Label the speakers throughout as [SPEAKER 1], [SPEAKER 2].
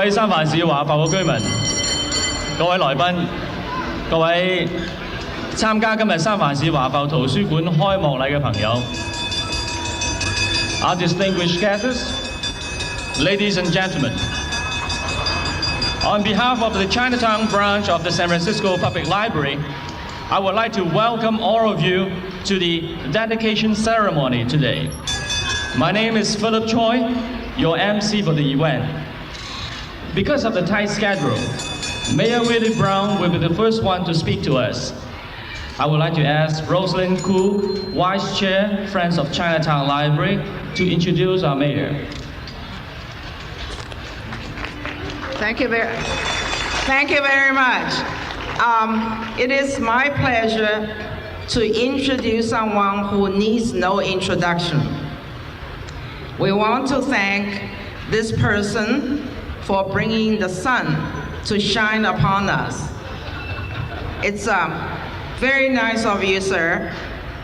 [SPEAKER 1] 位三藩市華埠嘅居民、各位來賓、各位參加今日三藩市華埠圖書館開幕禮嘅朋友 Our distinguished guests, ladies and gentlemen, on behalf of the Chinatown branch of the San Francisco Public Library, I would like to welcome all of you to the dedication ceremony today. My name is Philip Choi, your MC for the event. Because of the tight schedule, Mayor Willie Brown will be the first one to speak to us. I would like to ask Rosalind Koo, Vice Chair, Friends of Chinatown Library, to introduce our mayor.
[SPEAKER 2] Thank you very much. It is my pleasure to introduce someone who needs no introduction. We want to thank this person for bringing the sun to shine upon us. It's very nice of you, sir,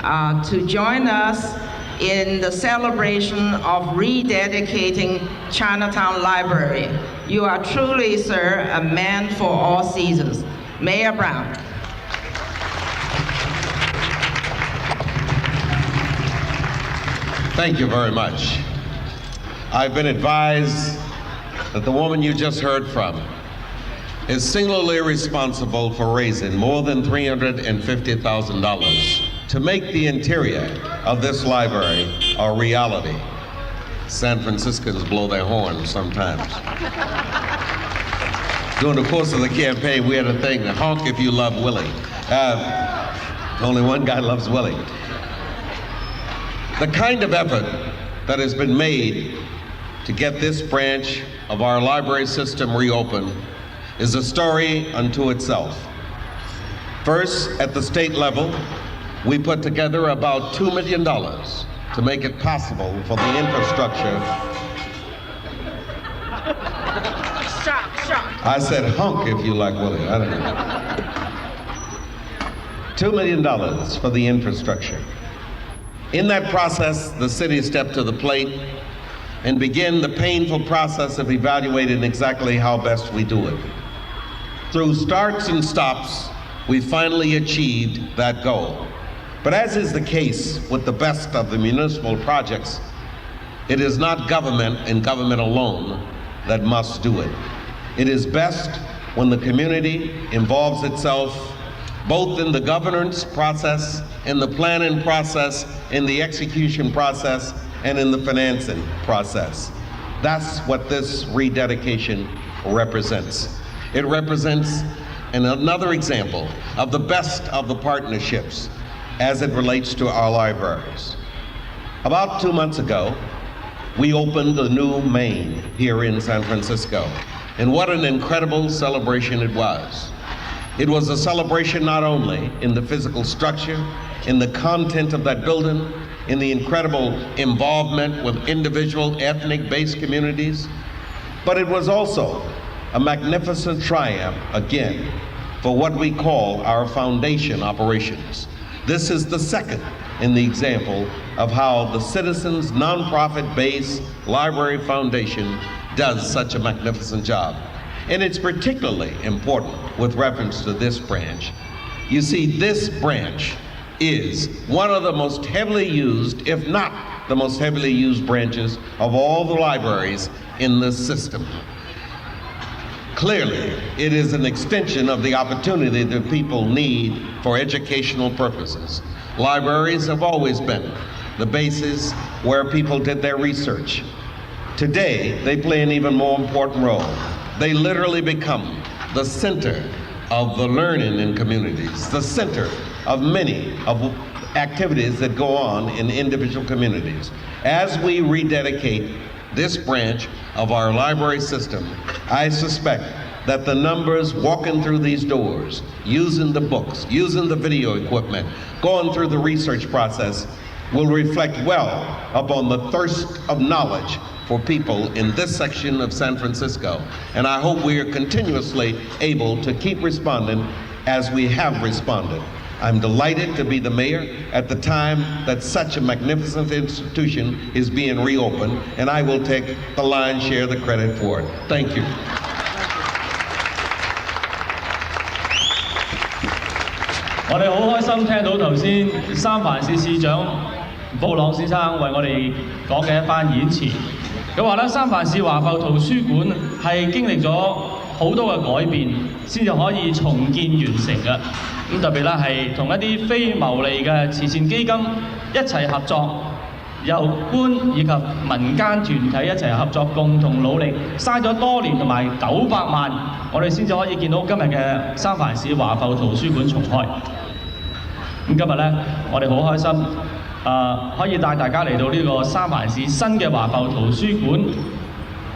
[SPEAKER 2] to join us in the celebration of rededicating Chinatown Library. You are truly, sir, a man for all seasons. Mayor Brown.
[SPEAKER 3] Thank you very much. I've been advised that the woman you just heard from is singularly responsible for raising more than $350,000 to make the interior of this library a reality. San Franciscans blow their horns sometimes. During the course of the campaign, we had a thing, honk if you love Willie. Only one guy loves Willie. The kind of effort that has been made to get this branch of our library system reopened is a story unto itself. First, at the state level, we put together about $2 million to make it possible for the infrastructure.
[SPEAKER 2] Stop.
[SPEAKER 3] I said honk if you like Willie, I don't know. $2 million for the infrastructure. In that process, the city stepped to the plate and began the painful process of evaluating exactly how best we do it. Through starts and stops, we finally achieved that goal. But as is the case with the best of the municipal projects, it is not government and government alone that must do it. It is best when the community involves itself both in the governance process, in the planning process, in the execution process, and in the financing process. That's what this rededication represents. It represents another example of the best of the partnerships as it relates to our libraries. About 2 months ago, we opened the new Main here in San Francisco, and what an incredible celebration it was. It was a celebration not only in the physical structure, in the content of that building, in the incredible involvement with individual ethnic-based communities, but it was also a magnificent triumph, again, for what we call our foundation operations. This is the second in the example of how the Citizens Nonprofit-Based Library Foundation does such a magnificent job. And it's particularly important with reference to this branch. You see, this branch is one of the most heavily used, if not the most heavily used branches of all the libraries in this system. Clearly, it is an extension of the opportunity that people need for educational purposes. Libraries have always been the basis where people did their research. Today, they play an even more important role. They literally become the center of the learning in communities, the center of many of activities that go on in individual communities. As we rededicate this branch of our library system, I suspect that the numbers walking through these doors, using the books, using the video equipment, going through the research process, will reflect well upon the thirst of knowledge for people in this section of San Francisco. And I hope we are continuously able to keep responding as we have responded. I'm delighted to be the mayor at the time that such a magnificent institution is being reopened, and I will take the lion's share of the credit for it. Thank you.
[SPEAKER 1] 我哋好開心聽到頭先三藩市市長布朗先生為我哋講嘅一番演辭。佢話咧，三藩市華埠圖書館係經歷咗好多嘅改變，先至可以重建完成嘅。咁特別咧係同一啲非牟利嘅慈善基金一齊合作，由官以及民間團體一齊合作，共同努力，嘥咗多年同埋900萬，我哋先至可以見到今日嘅三藩市華埠圖書館重開。咁今日咧，我哋好開心，可以帶大家嚟到呢個三藩市新嘅華埠圖書館，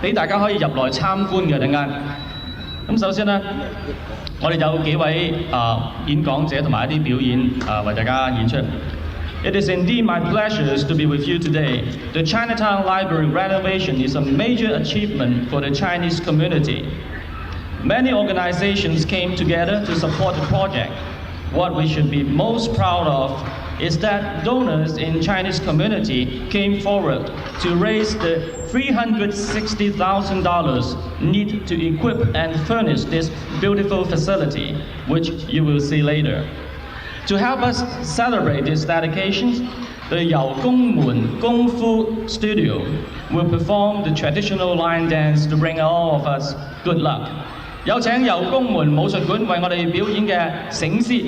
[SPEAKER 1] 俾大家可以入內參觀嘅。陣間，咁首先咧，我哋有幾位演講者同埋一啲表演為大家演出。It is indeed my pleasure to be with you today. The Chinatown Library renovation is a major achievement for the Chinese community. Many organizations came together to support the project. What we should be most proud of is that donors in Chinese community came forward to raise the $360,000 needed to equip and furnish this beautiful facility, which you will see later. To help us celebrate this dedication, the Yao Gongmun Kung Fu Studio will perform the traditional line dance to bring all of us good luck. 有請由公門武術館為我哋表演嘅醒獅。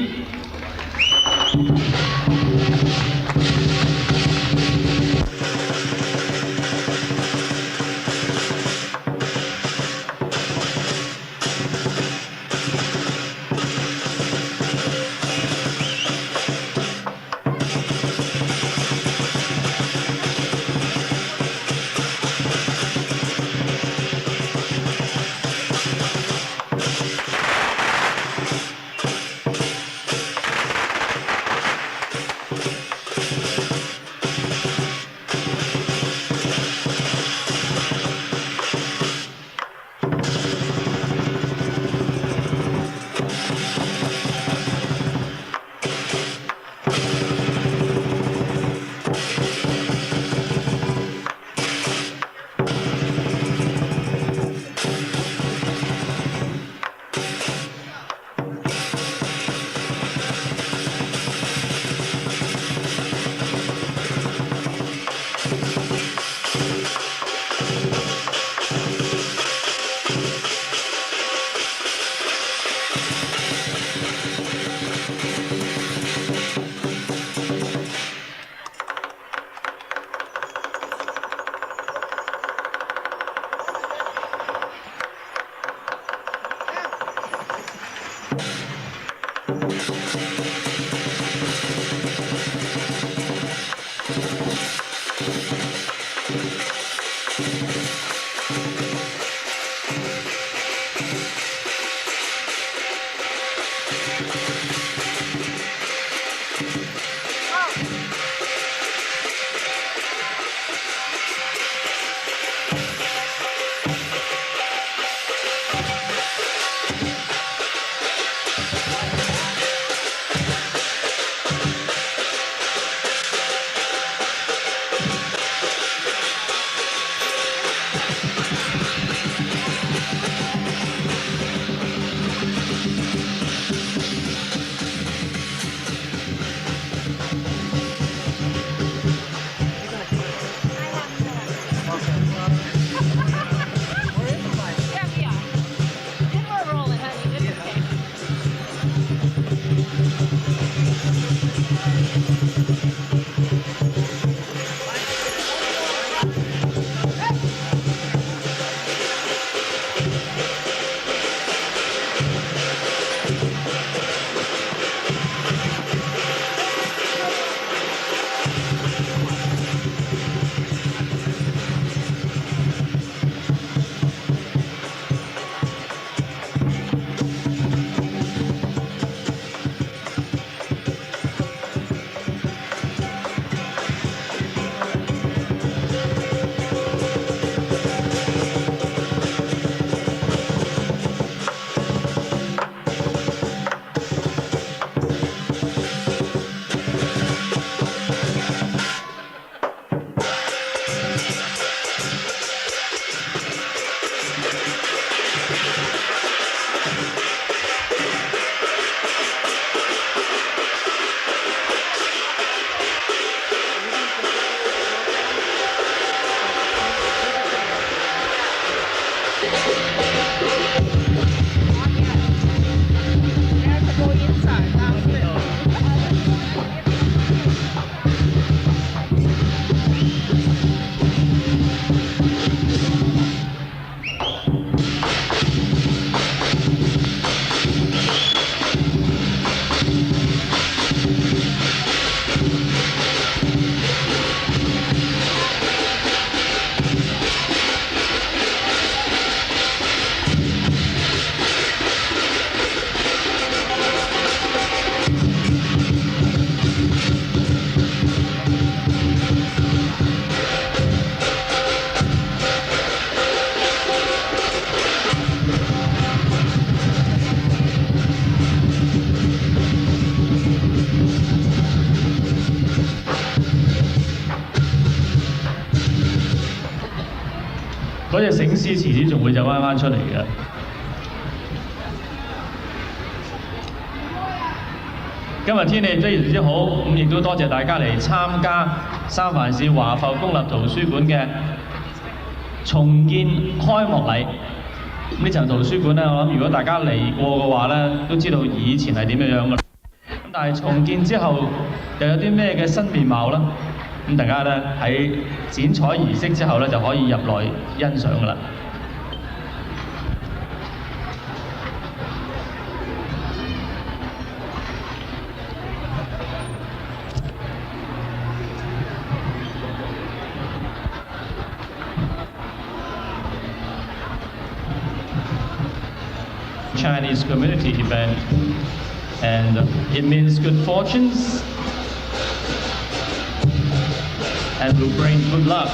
[SPEAKER 1] 隻醒獅遲啲仲會就翻出嚟嘅。今日天氣非常之好，咁亦都多謝大家嚟參加三藩市華埠公立圖書館嘅重建開幕禮。呢層圖書館咧，我諗如果大家嚟過嘅話咧，都知道以前係點樣樣嘅。咁但係重建之後又有啲咩嘅新面貌啦？咁大家咧喺剪彩儀式之後咧就可以入內欣賞㗎啦。Chinese community event, and it means good fortunes and will bring good luck.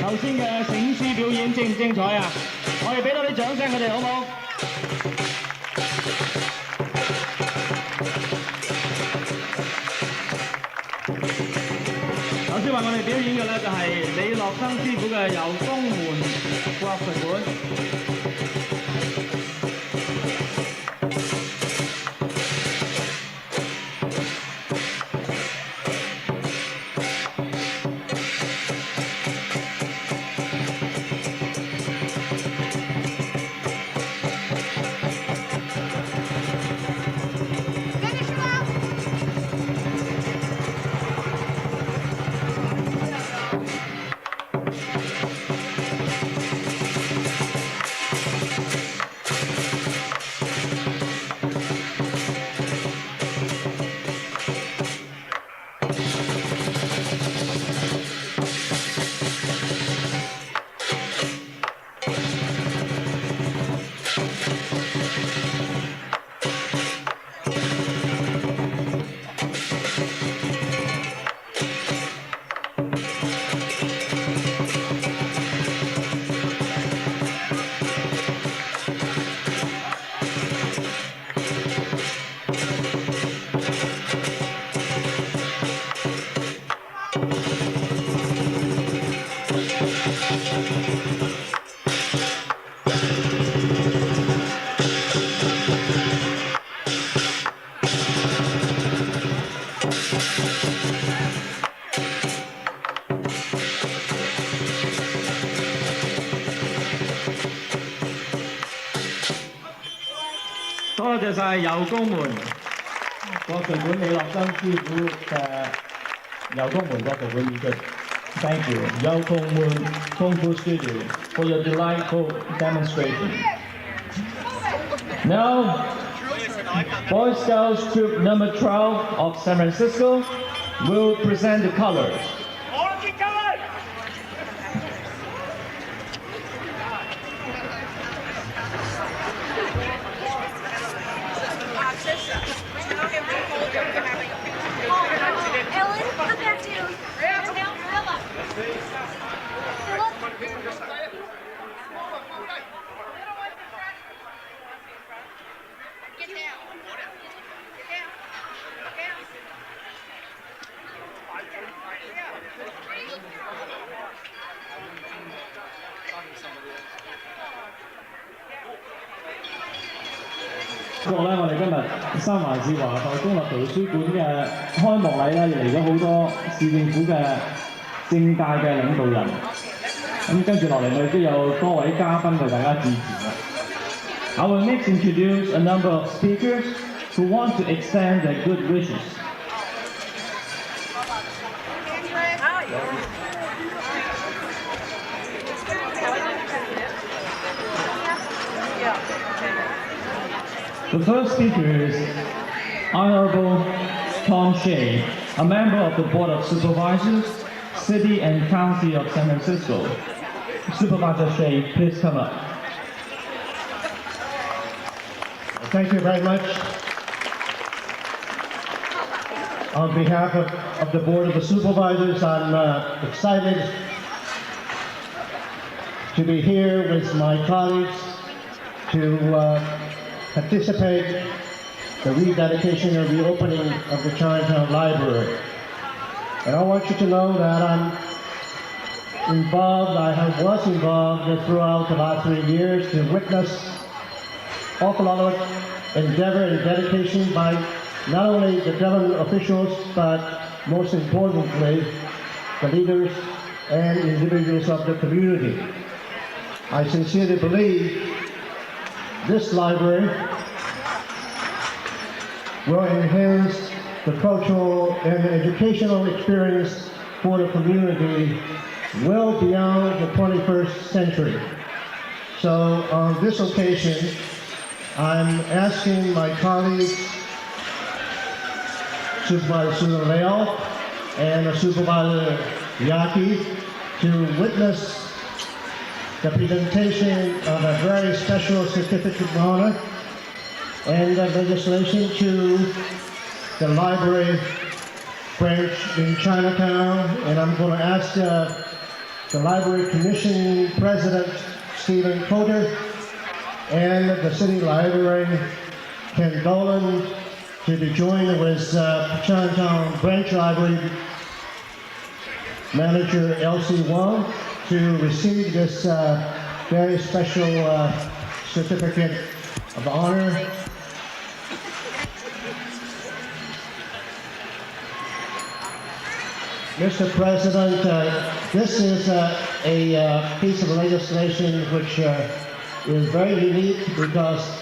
[SPEAKER 1] 頭先嘅醒獅表演精唔精彩啊？我哋俾多啲掌聲佢哋好冇？頭先話我哋表演嘅咧就係李樂生師傅嘅由東門國術館。多謝晒油工門國術館李樂生師傅嘅油工門國術館演出。Thank you, Yao Kong Moon Kung Fu Studio, for your delightful demonstration. Now, Boy Scouts Troop Number 12 of San Francisco will present the colors.
[SPEAKER 4] Ellen, come back to you. Get down.
[SPEAKER 1] 不過咧，我哋今日三藩市華埠公立圖書館嘅開幕禮咧，嚟咗好多市政府嘅政界嘅領導人。咁跟住落嚟，我哋都有多位嘉賓為大家致辭啦。I will next introduce a number of speakers who want to extend their good wishes. The first speaker is Honorable Tom Shea, a member of the Board of Supervisors, City and County of San Francisco. Supervisor Shea, please come up.
[SPEAKER 5] Thank you very much. On behalf of the Board of the Supervisors, I'm excited to be here with my colleagues to participate the rededication and reopening of the Chinatown Library. And I want you to know that I'm involved, was involved throughout the last 3 years to witness an awful lot of endeavor and dedication by not only the government officials, but most importantly, the leaders and individuals of the community. I sincerely believe this library will enhance the cultural and educational experience for the community well beyond the 21st century. So on this occasion, I'm asking my colleagues, Supervisor Leo and Supervisor Yaki, to witness the presentation of a very special certificate of honor and the legislation to the library branch in Chinatown. And I'm going to ask the Library Commission President, Stephen Coder, and the City Librarian, Ken Dolan, to be joined with Chinatown Branch Library Manager Elsie Wong to receive this very special certificate of honor. Mr. President, this is a piece of legislation which is very unique because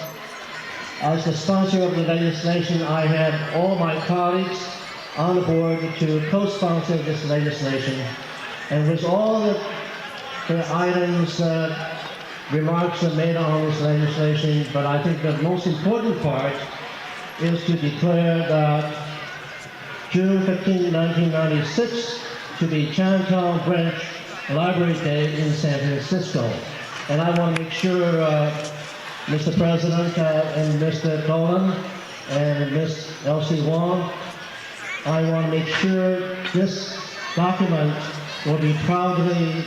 [SPEAKER 5] as the sponsor of the legislation, I had all my colleagues on the board to co-sponsor this legislation. And with all the items, remarks are made on this legislation, but I think the most important part is to declare that June 15, 1996 to be Chinatown Branch Library Day in San Francisco. And I want to make sure, Mr. President and Mr. Dolan and Ms. Elsie Wong, I want to make sure this document will be proudly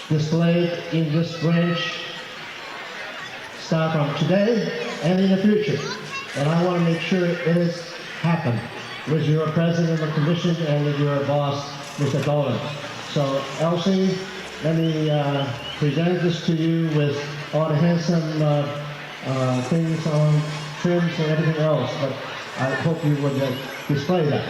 [SPEAKER 5] displayed in this branch start from today and in the future. And I want to make sure it has happened with your president of the commission and with your boss, Mr. Dolan. So, Elsie, let me present this to you with all the handsome things on trims and everything else, but I hope you would display that.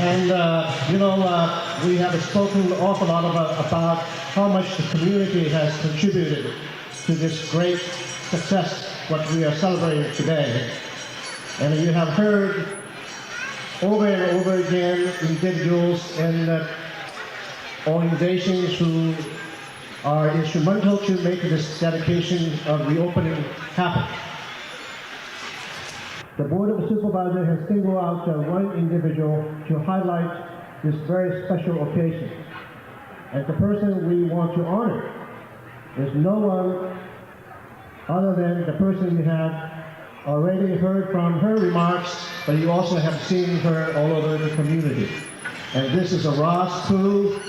[SPEAKER 5] And we have spoken an awful lot about how much the community has contributed to this great success, what we are celebrating today. And you have heard over and over again individuals and organizations who are instrumental to make this dedication of reopening happen. The Board of Supervisors has singled out one individual to highlight this very special occasion. And the person we want to honor is no one other than the person you have already heard from her remarks, but you also have seen her all over the community. And this is Ross Koo.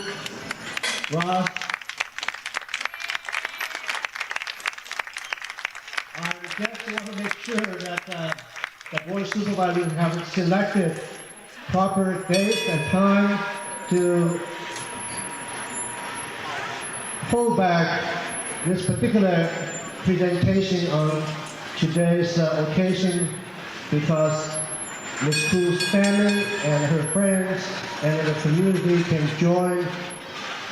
[SPEAKER 5] Ross, I just want to make sure that the Board of Supervisors have selected proper date and time to hold back this particular presentation on today's occasion because Ms. Koo's family and her friends and the community can join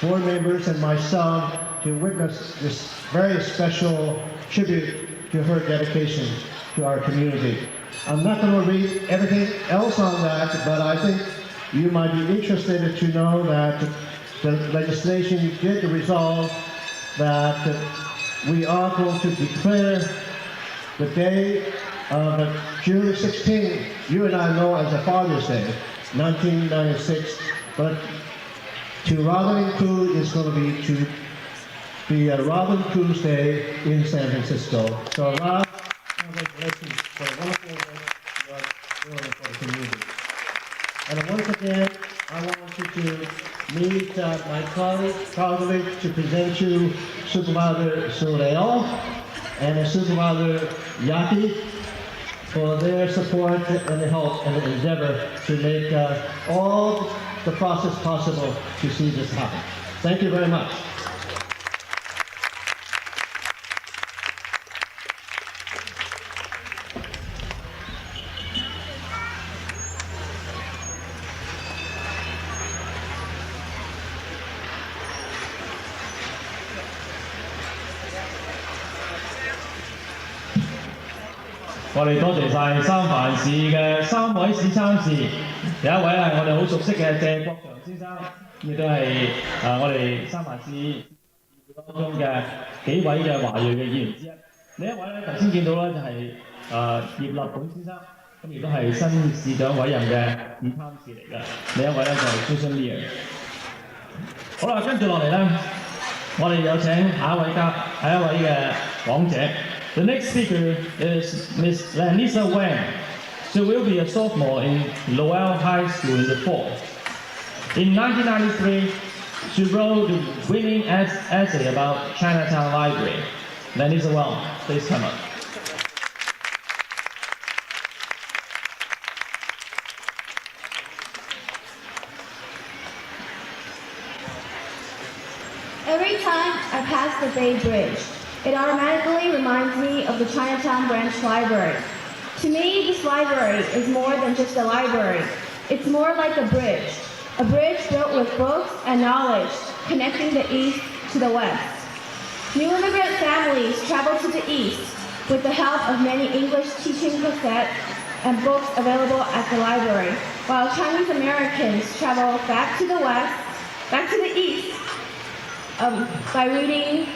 [SPEAKER 5] board members and myself to witness this very special tribute to her dedication to our community. I'm not going to read everything else on that, but I think you might be interested to know that the legislation did resolve that we are going to declare the day of June 16, you and I know as a Father's Day, 1996, but to Robin Koo is going to be a Robin Koo's Day in San Francisco. So Rob, congratulations for a wonderful work you are doing for the community. And once again, I want you to meet my colleague to present you Supervisor Surreal and Supervisor Yaki for their support and help and endeavor to make all the process possible to see this happen. Thank you very much.
[SPEAKER 1] 我哋多謝晒三藩市嘅3位市參事，有一位係我哋好熟悉嘅謝國強先生，亦都係我哋三藩市當中嘅幾位嘅華裔嘅議員之一。另一位咧頭先見到咧就係葉立本先生，咁亦都係新市長委任嘅二貪事嚟嘅。另一位咧就係 Susan Lear。好啦，跟住落嚟咧，我哋有請下一位嘅講者。The next speaker is Miss Lanisa Wang. She will be a sophomore in Lowell High School in the fall. In 1993, she wrote the winning essay about Chinatown Library. Lanisa Wang, please come up.
[SPEAKER 4] Every time I pass the Bay Bridge, it automatically reminds me of the Chinatown Branch Library. To me, this library is more than just a library. It's more like a bridge built with books and knowledge, connecting the East to the West. New immigrant families travel to the East with the help of many English teaching cassettes and books available at the library, while Chinese Americans travel back to the West, back to the East, by reading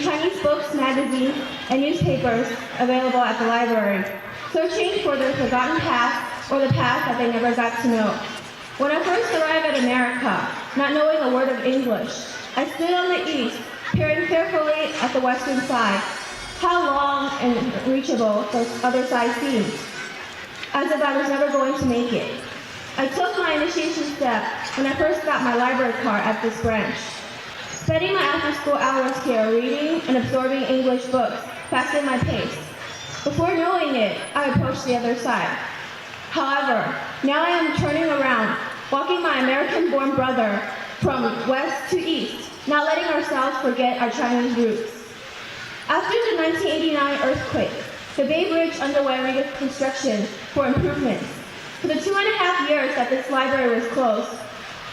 [SPEAKER 4] Chinese books, magazines, and newspapers available at the library, searching for their forgotten past or the past that they never got to know. When I first arrived at America, not knowing a word of English, I stood on the east, peering carefully at the western side. How long and reachable the other side seemed, as if I was never going to make it. I took my initiation step when I first got my library card at this branch. Spending my after-school hours here reading and absorbing English books fastened my pace. Before knowing it, I approached the other side. However, now I am turning around, walking my American-born brother from west to east, not letting ourselves forget our Chinese roots. After the 1989 earthquake, the Bay Bridge underwent reconstruction for improvements. For the 2.5 years that this library was closed,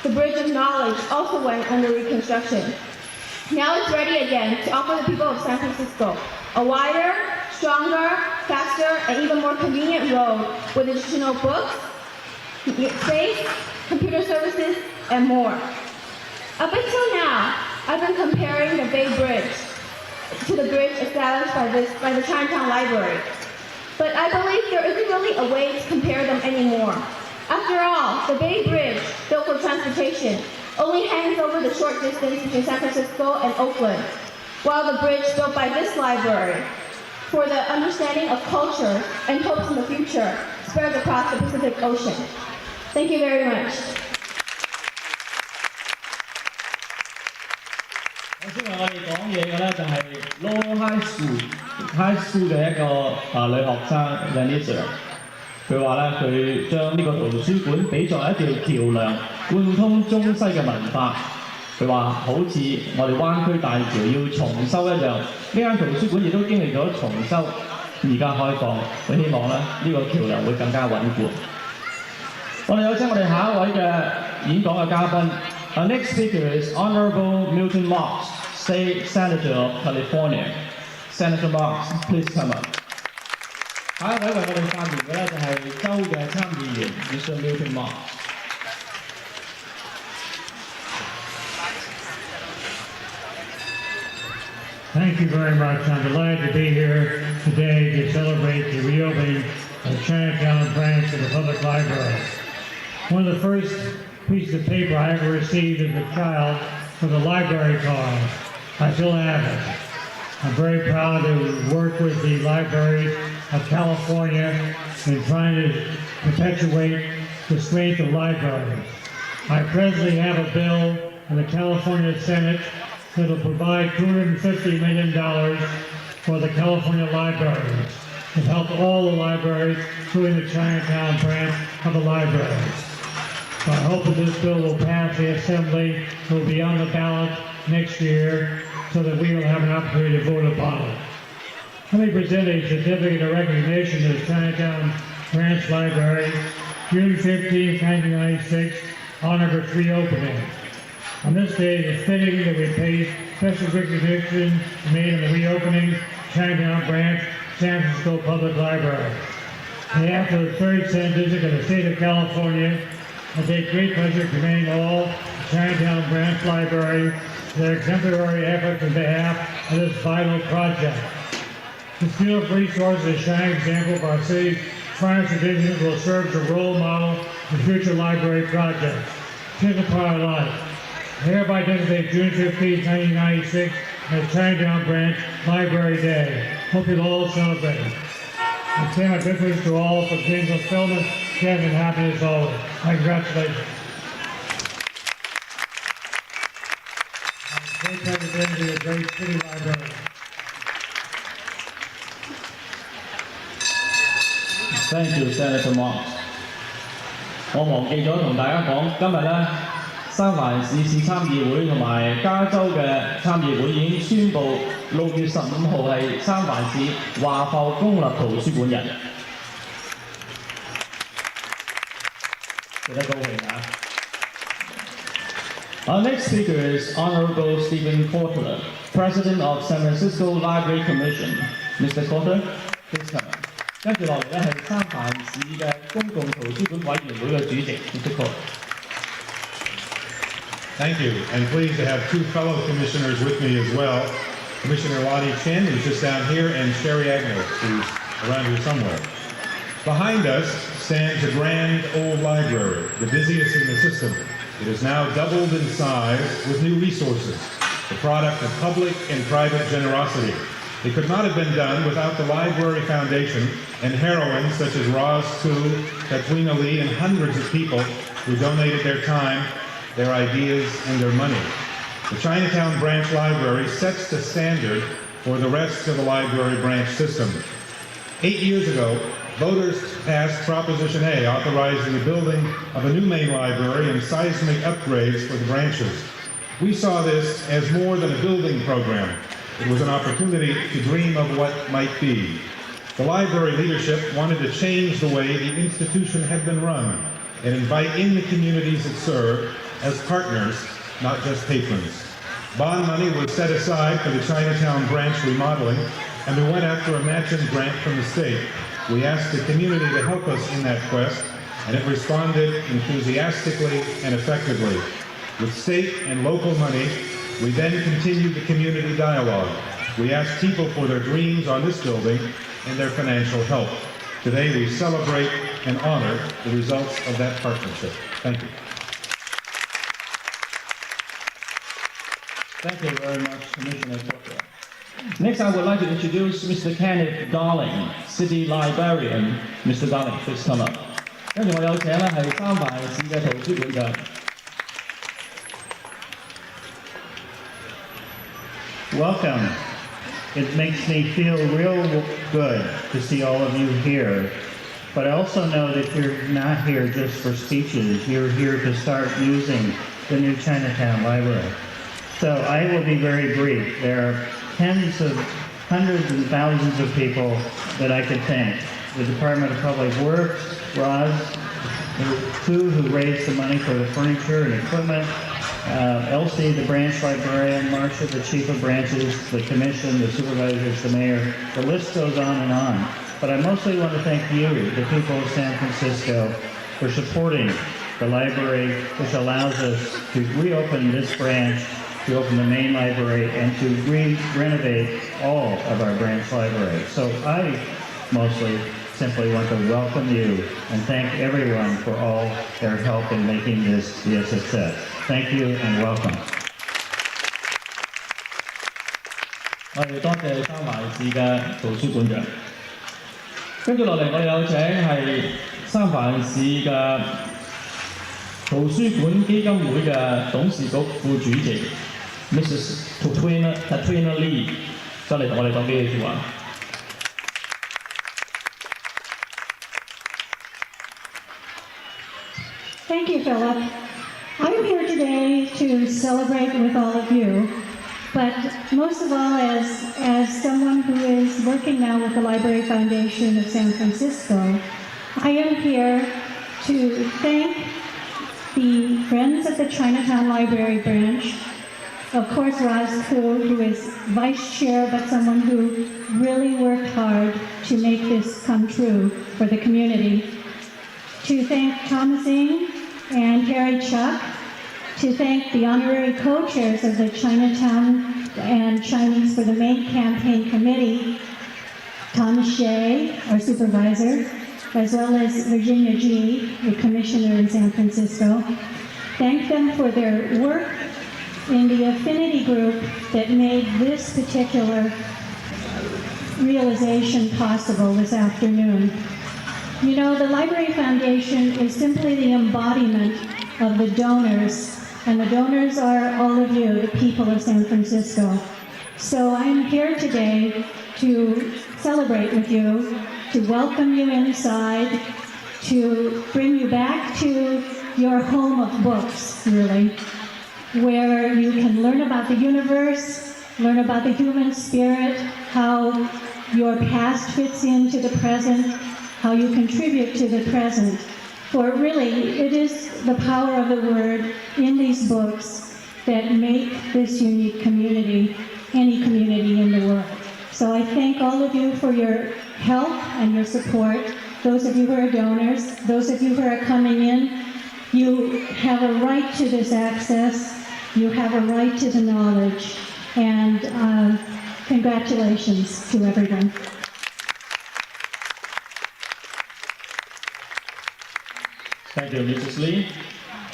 [SPEAKER 4] the Bridge of Knowledge also went under reconstruction. Now it's ready again to offer the people of San Francisco a wider, stronger, faster, and even more convenient road with additional books, space, computer services, and more. Up until now, I've been comparing the Bay Bridge to the bridge established by the Chinatown Library. But I believe there isn't really a way to compare them anymore. After all, the Bay Bridge, built for transportation, only hangs over the short distance between San Francisco and Oakland, while the bridge built by this library, for the understanding of culture and hopes in the future, spreads across the Pacific Ocean. Thank you very much.
[SPEAKER 1] 頭先為我哋講嘢嘅咧就係 Lowell High School 嘅一個女學生 Lanisa， 佢話咧佢將呢個圖書館比作一條橋梁，貫通中西嘅文化。佢話好似我哋灣區大橋要重修一樣，呢間圖書館亦都經歷咗重修，而家開放。佢希望咧呢個橋梁會更加穩固。我哋有請我哋下一位嘅演講嘅嘉賓。Our next speaker is Honorable Milton Marks, State Senator of California. Senator Marks, please come up. 下一位為我哋發言嘅咧就係州嘅參議員 Mr. Milton Marks.
[SPEAKER 6] Thank you very much. I'm delighted to be here today to celebrate the reopening of the Chinatown branch of the Public Library. One of the first pieces of paper I ever received as a child was a library card. I still have it. I'm very proud to work with the Library of California in trying to perpetuate the strength of libraries. I presently have a bill in the California Senate that will provide $250 million for the California libraries to help all the libraries, including the Chinatown branch of the libraries. So I hope that this bill will pass the Assembly, will be on the ballot next year, so that we will have an opportunity to vote upon it. Let me present a certificate of recognition to the Chinatown Branch Library, June 15, 1996, on of its reopening. On this day, it is fitting that we pay special recognition made in the reopening Chinatown Branch San Francisco Public Library. On behalf of the 3rd Senate District of the State of California, I take great pleasure commending all the Chinatown Branch Library for their exemplary efforts on behalf of this vital project. This field of resources is a shining example of our city's finest vision will serve as a role model for future library projects. Take a part of life. Hereby designate June 15, 1996 as Chinatown Branch Library Day. Hope you'll all celebrate. I extend my best wishes to all for being fulfillment, strength, and happiness always. My congratulations. Great president of the great city library.
[SPEAKER 1] Thank you, Senator Marks。我忘記咗同大家講，今日咧三藩市市參議會同埋加州嘅參議會已經宣布6月15號係三藩市華埠公立圖書館日，值得高興啊！Our next speaker is Honorable Stephen Porter, President of San Francisco Library Commission. Mr. Porter, please come. 跟住落嚟咧係三藩市嘅公共圖書館委員會嘅主席 Mr. Porter。Thank
[SPEAKER 7] you, and pleased to have two fellow commissioners with me as well. Commissioner Lottie Chin, who's just down here, and Sherry Agnew, who's around here somewhere. Behind us stands a grand old library, the busiest in the system. It is now doubled in size with new resources, the product of public and private generosity. It could not have been done without the Library Foundation and heroines such as Roz Koo, Katrina Lee, and hundreds of people who donated their time, their ideas, and their money. The Chinatown Branch Library sets the standard for the rest of the library branch system. 8 years ago, voters passed Proposition A, authorizing the building of a new main library and seismic upgrades for the branches. We saw this as more than a building program. It was an opportunity to dream of what might be. The library leadership wanted to change the way the institution had been run and invite in the communities it served as partners, not just patrons. Bond money was set aside for the Chinatown branch remodeling, and we went after a matching grant from the state. We asked the community to help us in that quest, and it responded enthusiastically and effectively. With state and local money, we then continued the community dialogue. We asked people for their dreams on this building and their financial help. Today we celebrate and honor the results of that partnership. Thank you.
[SPEAKER 1] Thank you very much, Commissioner Porter. Next, I would like to introduce Mr. Kenneth Darling, City Librarian. Mr. Darling, please come up. 跟住我有請咧係三藩市嘅圖書館長。
[SPEAKER 8] Welcome. It makes me feel real good to see all of you here. But I also know that you're not here just for speeches. You're here to start using the new Chinatown Library. So I will be very brief. There are hundreds and thousands of people that I could thank. The Department of Public Works, Roz, who raised the money for the furniture and equipment, Elsie, the branch librarian, Marcia, the chief of branches, the commission, the supervisors, the mayor. The list goes on and on. But I mostly want to thank you, the people of San Francisco, for supporting the library, which allows us to reopen this branch, to open the main library, and to renovate all of our branch libraries. So I mostly simply want to welcome you and thank everyone for all their help in making this be a success. Thank you and welcome.
[SPEAKER 1] 我哋多謝三藩市嘅圖書館長。跟住落嚟，我哋有請係三藩市嘅圖書館基金會嘅董事局副主席 Mrs. Katrina Lee， 就嚟同我哋講幾句説話。
[SPEAKER 9] Thank you, Philip. I'm here today to celebrate with all of you, but most of all as someone who is working now with the Library Foundation of San Francisco, I am here to thank the Friends of the Chinatown Library branch, of course Roz Koo, who is vice chair, but someone who really worked hard to make this come true for the community. To thank Thomas Ng and Harry Chuck, to thank the honorary co-chairs of the Chinatown and Chinese for the Main Campaign Committee, Thomas Shea, our supervisor, as well as Virginia G., the commissioner in San Francisco. Thank them for their work in the affinity group that made this particular realization possible this afternoon. You know, the Library Foundation is simply the embodiment of the donors, and the donors are all of you, the people of San Francisco. So I'm here today to celebrate with you, to welcome you inside, to bring you back to your home of books, really, where you can learn about the universe, learn about the human spirit, how your past fits into the present, how you contribute to the present. For really, it is the power of the word in these books that make this unique community, any community in the world. So I thank all of you for your help and your support. Those of you who are donors, those of you who are coming in, you have a right to this access, you have a right to the knowledge, and congratulations to everyone.
[SPEAKER 1] Thank you, Mrs. Lee.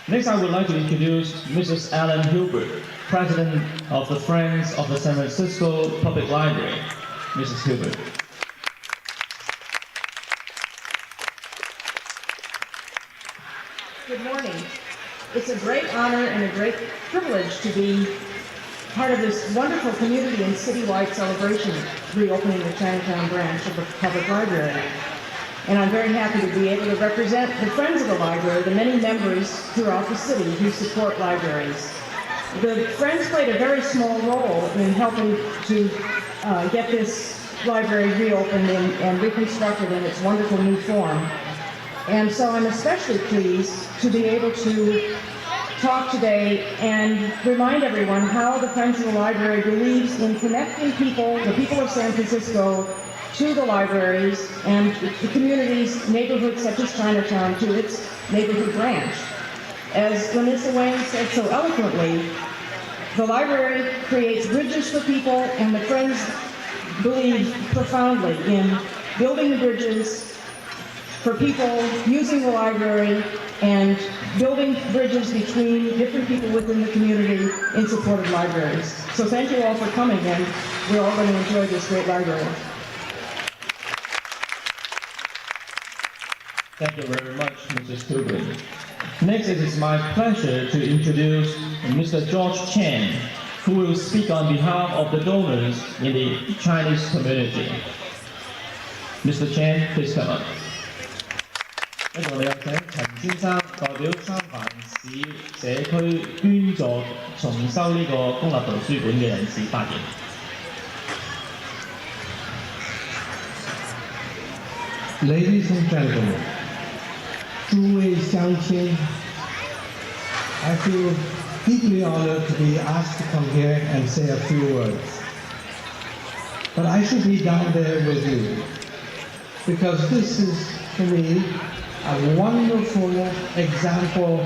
[SPEAKER 1] Next, I would like to introduce Mrs. Ellen Hilbert, President of the Friends of the San Francisco Public Library. Mrs. Hilbert.
[SPEAKER 10] Good morning. It's a great honor and a great privilege to be part of this wonderful community and citywide celebration reopening the Chinatown branch of the Public Library. And I'm very happy to be able to represent the Friends of the Library, the many members throughout the city who support libraries. The Friends played a very small role in helping to get this library reopened and reconstructed in its wonderful new form. And so I'm especially pleased to be able to talk today and remind everyone how the Friends of the Library believes in connecting people, the people of San Francisco, to the libraries and the communities, neighborhoods such as Chinatown, to its neighborhood branch. As Lanissa Wayne said so eloquently, the library creates bridges for people, and the Friends believe profoundly in building the bridges for people using the library and building bridges between different people within the community in support of libraries. So thank you all for coming, and we're all going to enjoy this great library.
[SPEAKER 1] Thank you very much, Mrs. Hilbert. Next, it is my pleasure to introduce Mr. George Chen, who will speak on behalf of the donors in the Chinese community. Mr. Chen, please come up.
[SPEAKER 11] 跟住我哋有請陳先生代表三藩市社區捐助重修呢個公立圖書館嘅人士發言。
[SPEAKER 5] Ladies and gentlemen, 诸位乡亲 I feel deeply honored to be asked to come here and say a few words. But I should be down there with you, because this is, for me, a wonderful example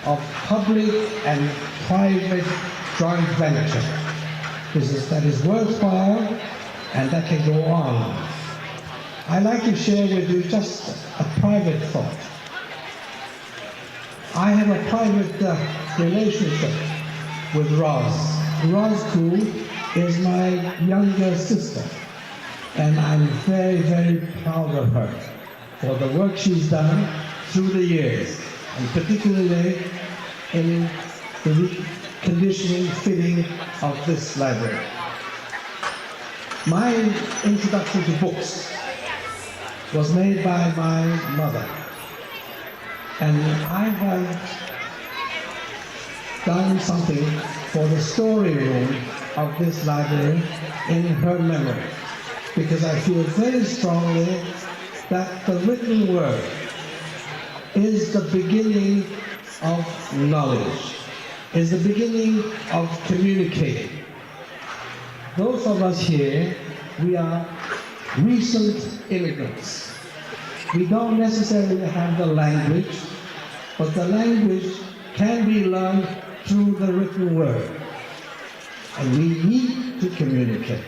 [SPEAKER 5] of public and private joint venture. Business that is worthwhile and that can go on. I'd like to share with you just a private thought. I have a private relationship with Roz. Roz Koo is my younger sister, and I'm very, very proud of her for the work she's done through the years, and particularly in the reconditioning, fitting of this library. My introduction to books was made by my mother, and I have done something for the story room of this library in her memory, because I feel very strongly that the written word is the beginning of knowledge, is the beginning of communicating. Those of us here, we are recent immigrants. We don't necessarily have the language, but the language can be learned through the written word. And we need to communicate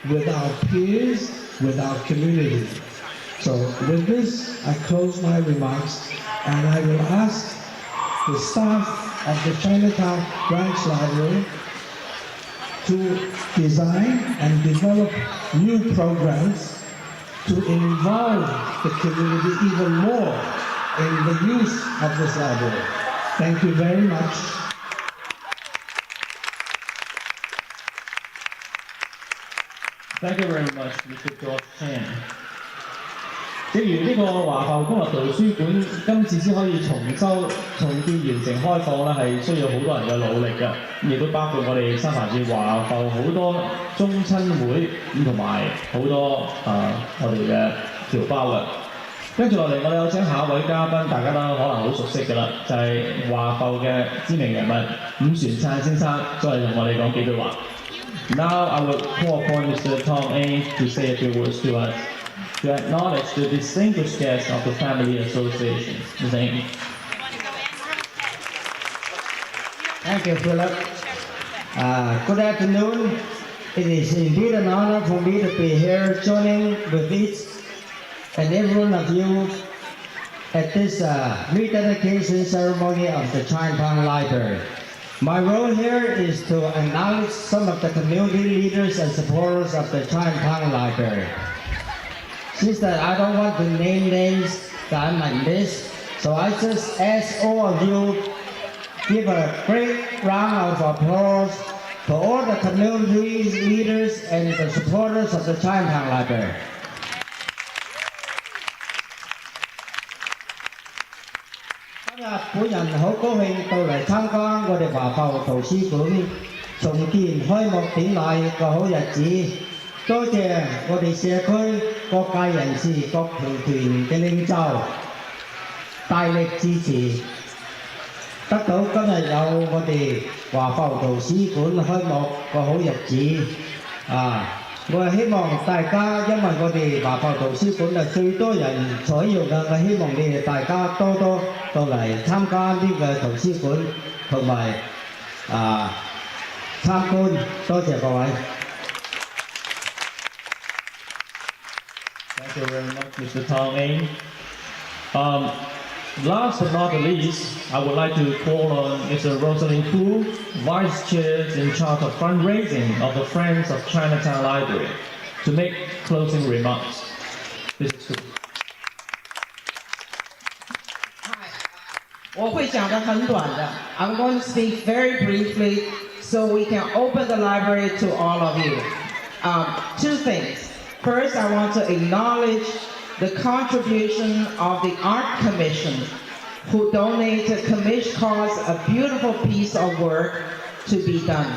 [SPEAKER 5] with our peers with our community. So with this, I close my remarks, and I will ask the staff of the Chinatown Branch Library to design and develop new programs to involve the community even more in the use of this library. Thank you very much.
[SPEAKER 11] Thank you very much, Mr. George Chan. 正如呢個華埠公立圖書館今次先可以重建完成開放咧，係需要好多人嘅努力㗎，亦都包括我哋三藩市華埠好多中親會同埋好多我哋嘅僑胞㗎。跟住落嚟，我哋有請下一位嘉賓，大家都可能好熟悉㗎啦，就係華埠嘅知名人物伍船燦先生，再嚟同我哋講幾句話。Now I will call upon Mr. Tom A. to say a few words to us, to acknowledge the distinguished guests of the Family Association. Mr. A.
[SPEAKER 5] Thank you, Philip. Good afternoon. It is indeed an honor for me to be here joining with each and every one of you at this rededication ceremony of the Chinatown Library. My role here is to acknowledge some of the community leaders and supporters of the Chinatown Library. Since that I don't want to name names that I might miss, so I just ask all of you give a great round of applause to all the community leaders and the supporters of the Chinatown Library. 今日本人好高興到嚟參加我哋華埠圖書館重建開幕典禮個好日子，多謝我哋社區各界人士、各團嘅領袖大力支持，得到今日有我哋華埠圖書館開幕個好日子我係希望大家，因為我哋華埠圖書館係最多人採用嘅，我希望你哋大家多多到嚟參加呢個圖書館同埋參觀，多謝各位。
[SPEAKER 11] Thank you very much, Mr. Tom A. Last but not the least, I would like to call on Mr. Rosalind Fu, Vice Chair in charge of fundraising of the Friends of Chinatown Library, to make closing remarks. Mrs. Fu.
[SPEAKER 2] 我会讲得很短的。I'm going to speak very briefly so we can open the library to all of you. Two things. First, I want to acknowledge the contribution of the Art Commission, who donated caused a beautiful piece of work to be done.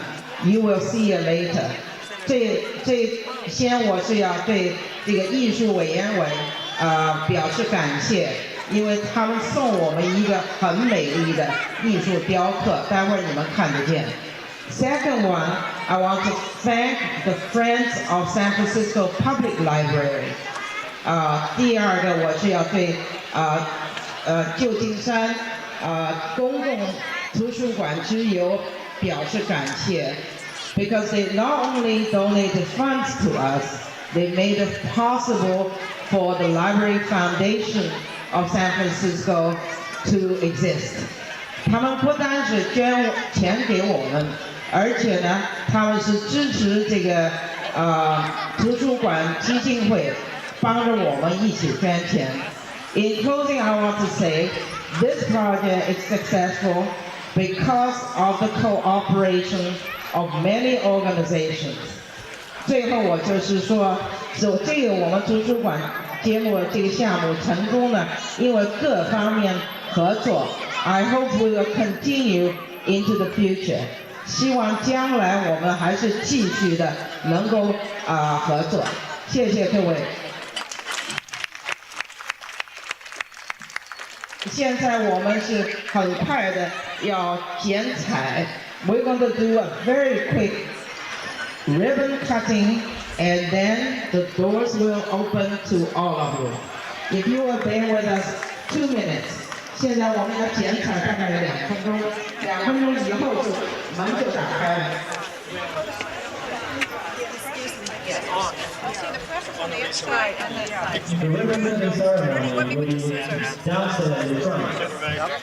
[SPEAKER 2] You will see it later. 先我是要对这个艺术委员会表示感谢，因为他们送我们一个很美丽的艺术雕刻，待会儿你们看得见。Second one, I want to thank the Friends of San Francisco Public Library. 第二个我是要对旧金山公共图书馆之友表示感谢 because they not only donated funds to us, they made it possible for the Library Foundation of San Francisco to exist. 他们不单是捐钱给我们，而且呢，他们是支持这个图书馆基金会。帮着我们一起捐钱。In closing, I want to say this project is successful because of the cooperation of many organizations. 最后我就是说，这个我们图书馆揭幕这个项目成功呢，因为各方面合作。I hope we will continue into the future. 希望将来我们还是继续的能够合作。谢谢各位。现在我们是很快的要剪彩 We're going to do a very quick ribbon cutting and then the doors will open to all of you. If you will bear with us 2 minutes. 现在我们要剪彩大概有2分钟，2分钟以后就门就打开了。
[SPEAKER 11] The ribbon-cutting ceremony will be downstairs in the front.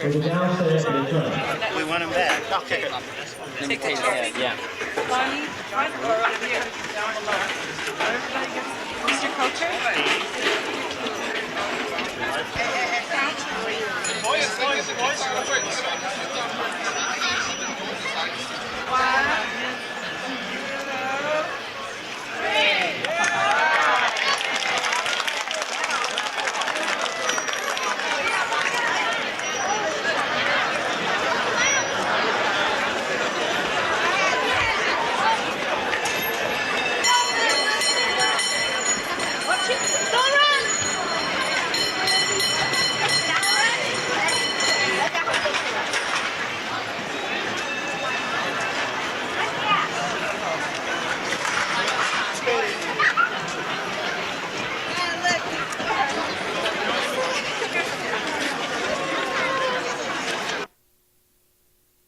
[SPEAKER 11] Will be downstairs in the front.
[SPEAKER 12] We want them back. Okay. Let me take that, yeah.
[SPEAKER 13] Bonnie, or up here, down below. Everybody gets Mr. Coacher. Boys.